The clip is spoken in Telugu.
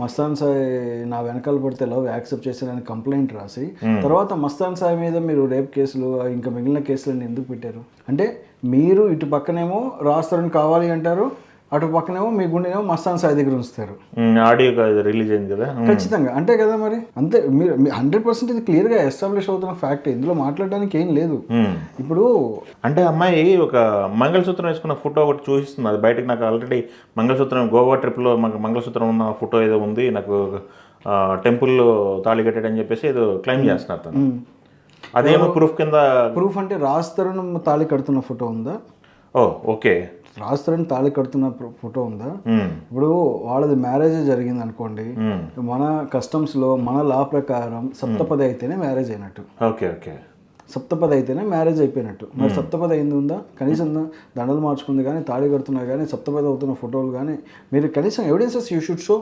మస్తాన్ సాయి నా వెనకాల పడితే లవ్ యాక్సెప్ట్ చేశారని కంప్లైంట్ రాసి తర్వాత మస్తాన్ సాయి మీద మీరు రేప్ కేసులు ఇంకా మిగిలిన కేసులన్నీ ఎందుకు పెట్టారు? అంటే మీరు ఇటు పక్కనేమో రాస్తారని కావాలి అంటారు, అటు పక్కనేమో మీ గుండెనేమో మస్తాన్ సాయి దగ్గర ఉంచుతారు. ఆడియో రిలీజ్ అయింది కదా. ఖచ్చితంగా అంతే కదా. మరి అంతే, మీరు 100% ఇది క్లియర్గా ఎస్టాబ్లిష్ అవుతున్న ఫ్యాక్ట్, ఇందులో మాట్లాడడానికి ఏం లేదు. ఇప్పుడు అంటే అమ్మాయి ఒక మంగళసూత్రం వేసుకున్న ఫోటో ఒకటి చూపిస్తుంది, అది బయటకు నాకు ఆల్రెడీ మంగళసూత్రం గోవా ట్రిప్లో మాకు మంగళసూత్రం ఉన్న ఫోటో ఏదో ఉంది, నాకు టెంపుల్లో తాళి కట్టాడని చెప్పేసి ఏదో క్లెయిమ్ చేస్తున్నారు తను. అదేమో ప్రూఫ్ కింద. ప్రూఫ్ అంటే రాస్తారని తాళి కడుతున్న ఫోటో ఉందా? ఓ ఓకే, రాస్తారని తాళి కడుతున్న ఫోటో ఉందా? ఇప్పుడు వాళ్ళది మ్యారేజ్ జరిగింది అనుకోండి, మన కస్టమ్స్లో మన లా ప్రకారం సప్తపది అయితేనే మ్యారేజ్ అయినట్టు. ఓకే ఓకే, సప్తపది అయితేనే మ్యారేజ్ అయిపోయినట్టు. మరి సప్తపది అయింది ఉందా? కనీసం దండలు మార్చుకుంది కానీ, తాళి కడుతున్నా కానీ, సప్తపది అవుతున్న ఫోటోలు కానీ మీరు కనీసం ఎవిడెన్సెస్ యూ షుడ్ షో.